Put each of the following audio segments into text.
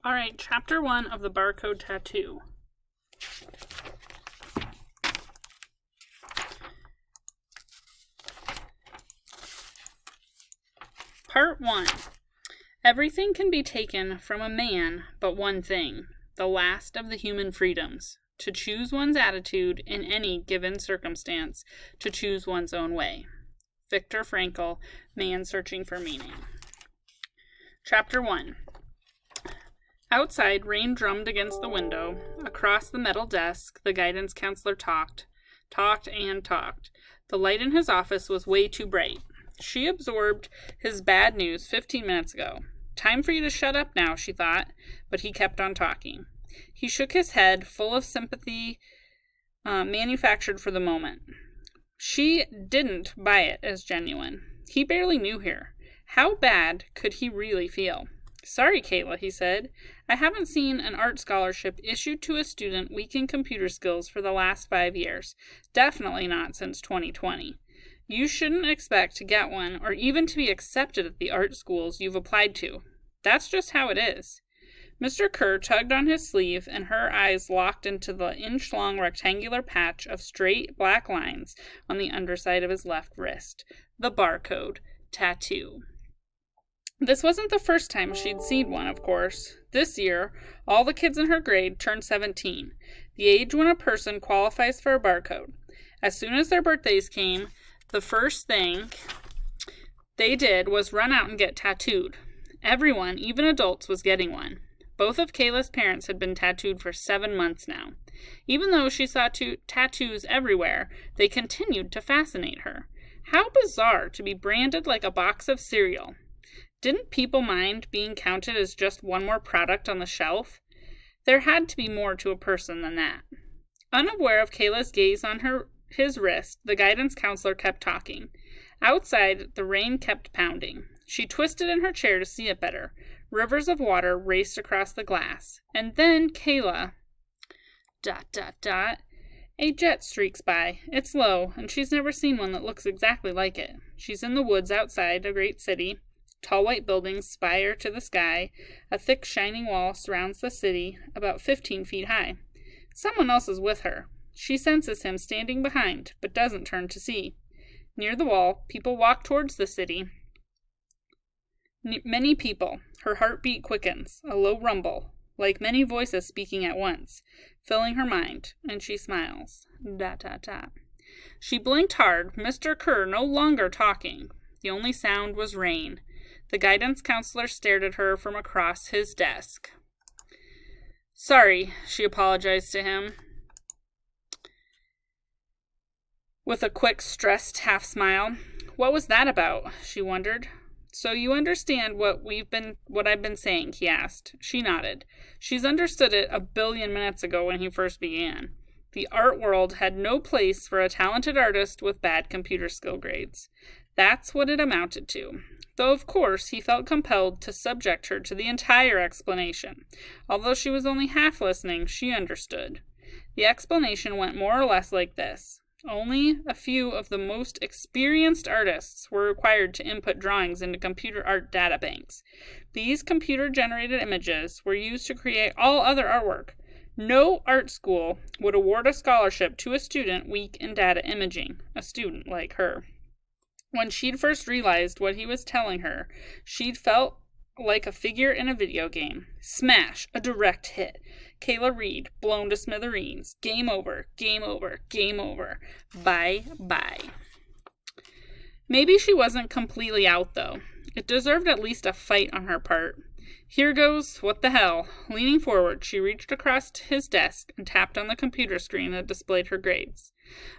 All right, chapter 1 of the Barcode tattoo. Part 1. Everything can be taken from a man but one thing, the last of the human freedoms, to choose one's attitude in any given circumstance, to choose one's own way. Viktor Frankl, Man Searching for Meaning. Chapter 1. Outside, rain drummed against the window. Across the metal desk, the guidance counselor talked. The light in his office was way too bright. She absorbed his bad news 15 minutes ago. Time for you to shut up now, she thought, but he kept on talking. He shook his head, full of sympathy manufactured for the moment. She didn't buy it as genuine. He barely knew her. How bad could he really feel? Sorry, Kayla, he said. I haven't seen an art scholarship issued to a student weak in computer skills for the last 5 years. Definitely not since 2020. You shouldn't expect to get one or even to be accepted at the art schools you've applied to. That's just how it is. Mr. Kerr tugged on his sleeve, and her eyes locked into the inch-long rectangular patch of straight black lines on the underside of his left wrist. The Barcode tattoo. This wasn't the first time she'd seen one, of course. This year, all the kids in her grade turned 17, the age when a person qualifies for a barcode. As soon as their birthdays came, the first thing they did was run out and get tattooed. Everyone, even adults, was getting one. Both of Kayla's parents had been tattooed for 7 months now. Even though she saw tattoos everywhere, they continued to fascinate her. How bizarre to be branded like a box of cereal. Didn't people mind being counted as just one more product on the shelf? There had to be more to a person than that. Unaware of Kayla's gaze on his wrist, the guidance counselor kept talking. Outside, the rain kept pounding. She twisted in her chair to see it better. Rivers of water raced across the glass. And then Kayla... ... A jet streaks by. It's low, and she's never seen one that looks exactly like it. She's in the woods outside a great city. Tall white buildings spire to the sky. A thick, shining wall surrounds the city, about 15 feet high. Someone else is with her. She senses him standing behind, but doesn't turn to see. Near the wall, people walk towards the city. Many people. Her heartbeat quickens, a low rumble, like many voices speaking at once, filling her mind, and she smiles. She blinked hard, Mr. Kerr no longer talking. The only sound was rain. The guidance counselor stared at her from across his desk. Sorry, she apologized to him. With a quick, stressed half-smile. What was that about? She wondered. So you understand what I've been saying, he asked. She nodded. She's understood it a billion minutes ago when he first began. The art world had no place for a talented artist with bad computer skill grades. That's what it amounted to. Though, of course, he felt compelled to subject her to the entire explanation. Although she was only half listening, she understood. The explanation went more or less like this. Only a few of the most experienced artists were required to input drawings into computer art databanks. These computer-generated images were used to create all other artwork. No art school would award a scholarship to a student weak in data imaging, a student like her. When she'd first realized what he was telling her, she'd felt like a figure in a video game. Smash, a direct hit. Kayla Reed, blown to smithereens. Game over, game over, game over. Bye-bye. Maybe she wasn't completely out, though. It deserved at least a fight on her part. Here goes, what the hell. Leaning forward, she reached across his desk and tapped on the computer screen that displayed her grades.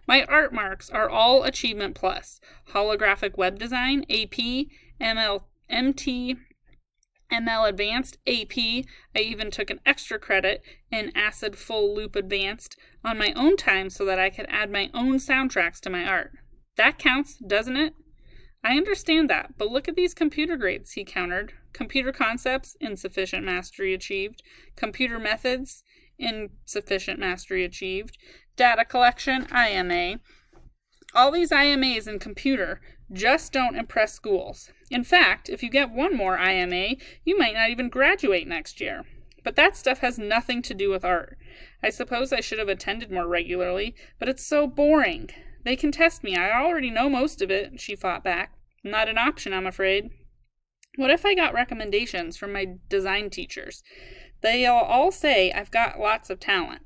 My art marks are all Achievement Plus. Holographic Web Design, AP, MT, ML Advanced, AP. I even took an extra credit in Acid Full Loop Advanced on my own time so that I could add my own soundtracks to my art. That counts, doesn't it? I understand that, but look at these computer grades, he countered. Computer concepts, insufficient mastery achieved. Computer methods, insufficient mastery achieved. Data collection, IMA. All these IMAs in computer just don't impress schools. In fact, if you get one more IMA, you might not even graduate next year. But that stuff has nothing to do with art. I suppose I should have attended more regularly, but it's so boring. They can test me. I already know most of it, she fought back. Not an option, I'm afraid. What if I got recommendations from my design teachers? They'll all say I've got lots of talent.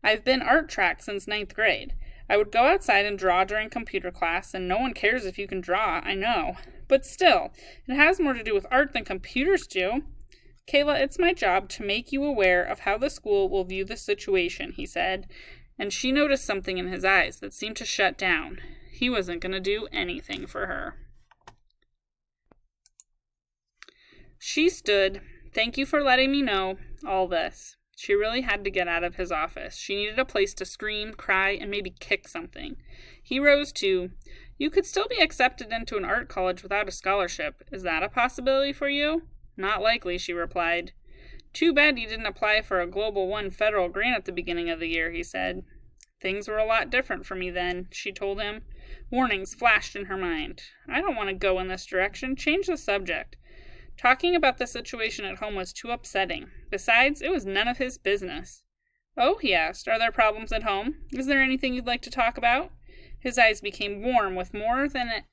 I've been art track since 9th grade. I would go outside and draw during computer class, and no one cares if you can draw, I know. But still, it has more to do with art than computers do. Kayla, it's my job to make you aware of how the school will view the situation, he said, and she noticed something in his eyes that seemed to shut down. He wasn't going to do anything for her. She stood. Thank you for letting me know all this. She really had to get out of his office. She needed a place to scream, cry, and maybe kick something. He rose too. You could still be accepted into an art college without a scholarship. Is that a possibility for you? Not likely, she replied. Too bad you didn't apply for a Global One federal grant at the beginning of the year, he said. Things were a lot different for me then, she told him. Warnings flashed in her mind. I don't want to go in this direction. Change the subject. Talking about the situation at home was too upsetting. Besides, it was none of his business. Oh, he asked, are there problems at home? Is there anything you'd like to talk about? His eyes became warm with more of that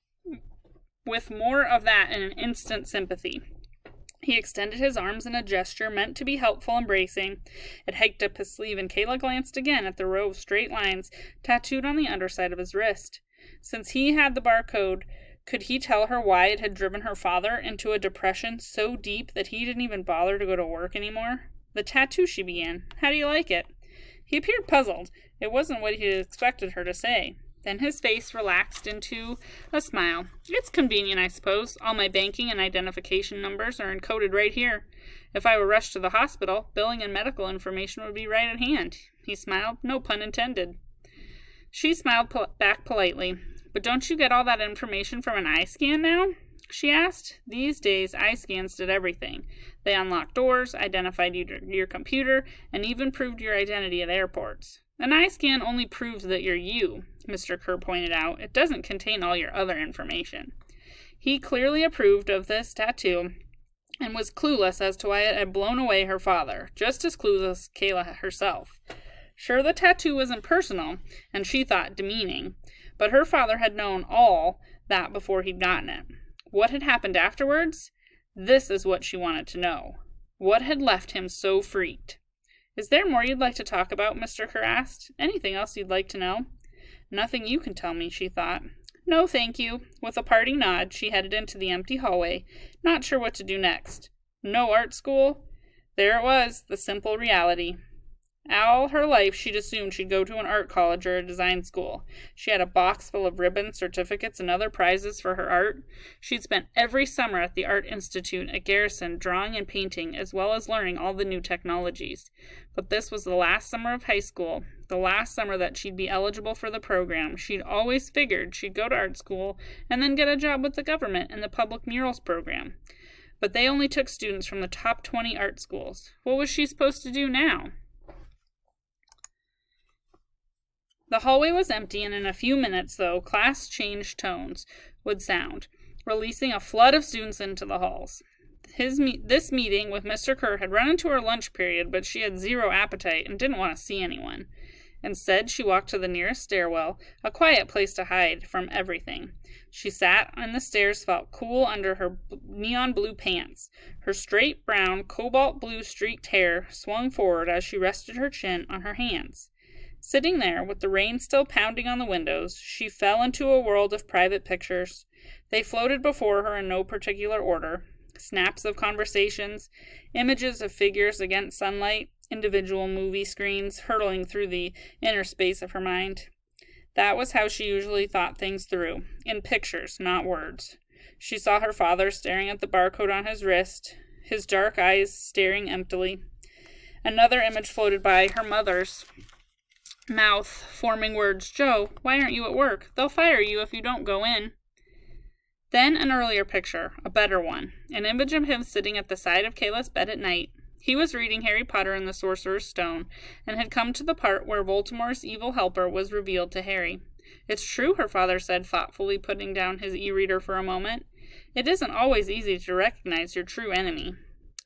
and an instant sympathy. He extended his arms in a gesture meant to be helpful and bracing. It hiked up his sleeve, and Kayla glanced again at the row of straight lines tattooed on the underside of his wrist. Since he had the barcode, could he tell her why it had driven her father into a depression so deep that he didn't even bother to go to work anymore? The tattoo, she began. How do you like it? He appeared puzzled. It wasn't what he had expected her to say. Then his face relaxed into a smile. It's convenient, I suppose. All my banking and identification numbers are encoded right here. If I were rushed to the hospital, billing and medical information would be right at hand. He smiled. No pun intended. She smiled back politely. But don't you get all that information from an eye scan now? She asked. These days, eye scans did everything. They unlocked doors, identified your computer, and even proved your identity at airports. An eye scan only proves that you're you, Mr. Kerr pointed out. It doesn't contain all your other information. He clearly approved of this tattoo and was clueless as to why it had blown away her father, just as clueless Kayla herself. Sure, the tattoo wasn't personal, and she thought demeaning, but her father had known all that before he'd gotten it. What had happened afterwards? This is what she wanted to know. What had left him so freaked? Is there more you'd like to talk about? Mr. Kerr asked. Anything else you'd like to know? Nothing you can tell me, she thought. No, thank you. With a parting nod, she headed into the empty hallway, not sure what to do next. No art school? There it was, the simple reality. All her life, she'd assumed she'd go to an art college or a design school. She had a box full of ribbons, certificates, and other prizes for her art. She'd spent every summer at the Art Institute at Garrison drawing and painting, as well as learning all the new technologies. But this was the last summer of high school, the last summer that she'd be eligible for the program. She'd always figured she'd go to art school and then get a job with the government in the public murals program. But they only took students from the top 20 art schools. What was she supposed to do now? The hallway was empty, and in a few minutes, though, class change tones would sound, releasing a flood of students into the halls. This meeting with Mr. Kerr had run into her lunch period, but she had zero appetite and didn't want to see anyone. Instead, she walked to the nearest stairwell, a quiet place to hide from everything. She sat on the stairs, felt cool under her neon blue pants. Her straight brown, cobalt blue streaked hair swung forward as she rested her chin on her hands. Sitting there, with the rain still pounding on the windows, she fell into a world of private pictures. They floated before her in no particular order. Snaps of conversations, images of figures against sunlight, individual movie screens hurtling through the inner space of her mind. That was how she usually thought things through, in pictures, not words. She saw her father staring at the barcode on his wrist, his dark eyes staring emptily. Another image floated by, her mother's mouth forming words, Joe, why aren't you at work? They'll fire you if you don't go in. Then an earlier picture, a better one, an image of him sitting at the side of Kayla's bed at night. He was reading Harry Potter and the Sorcerer's Stone, and had come to the part where Voldemort's evil helper was revealed to Harry. It's true, her father said thoughtfully, putting down his e-reader for a moment. It isn't always easy to recognize your true enemy.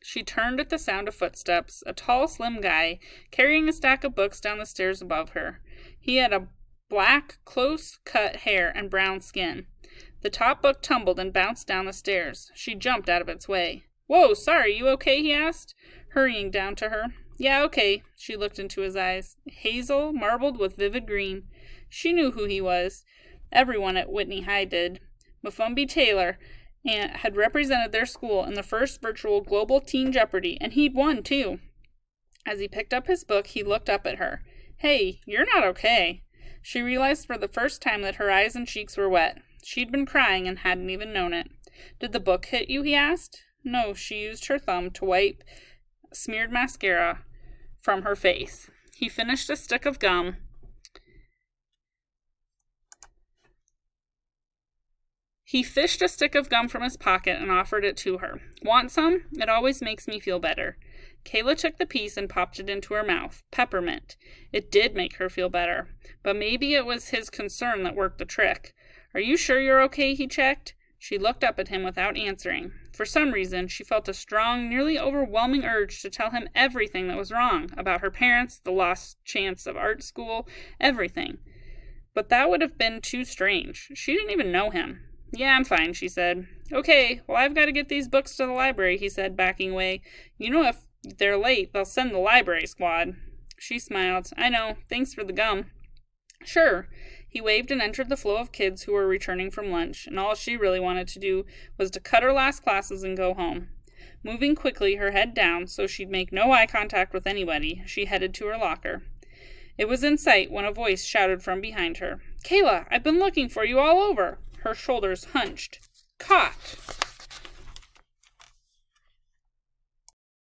She turned at the sound of footsteps, a tall, slim guy, carrying a stack of books down the stairs above her. He had a black, close-cut hair and brown skin. The top book tumbled and bounced down the stairs. She jumped out of its way. "Whoa, sorry, you okay?" he asked, hurrying down to her. "Yeah, okay." She looked into his eyes. Hazel, marbled with vivid green. She knew who he was. Everyone at Whitney High did. Mufumbi Taylor had represented their school in the first virtual Global Teen Jeopardy, and he'd won, too. As he picked up his book, he looked up at her. "Hey, you're not okay." She realized for the first time that her eyes and cheeks were wet. She'd been crying and hadn't even known it. "Did the book hit you?" he asked. No, she used her thumb to wipe smeared mascara from her face. He finished a stick of gum. He fished a stick of gum from his pocket and offered it to her. "Want some? It always makes me feel better." Kayla took the piece and popped it into her mouth. Peppermint. It did make her feel better. But maybe it was his concern that worked the trick. "Are you sure you're okay?" he checked. She looked up at him without answering. For some reason, she felt a strong, nearly overwhelming urge to tell him everything that was wrong, about her parents, the lost chance of art school, everything. But that would have been too strange. She didn't even know him. "Yeah, I'm fine," she said. "Okay, well, I've got to get these books to the library," he said, backing away. "You know, if they're late, they'll send the library squad." She smiled. "I know. Thanks for the gum." "Sure." He waved and entered the flow of kids who were returning from lunch, and all she really wanted to do was to cut her last classes and go home. Moving quickly, her head down so she'd make no eye contact with anybody, she headed to her locker. It was in sight when a voice shouted from behind her. "Kayla, I've been looking for you all over." Her shoulders hunched. "Caught!"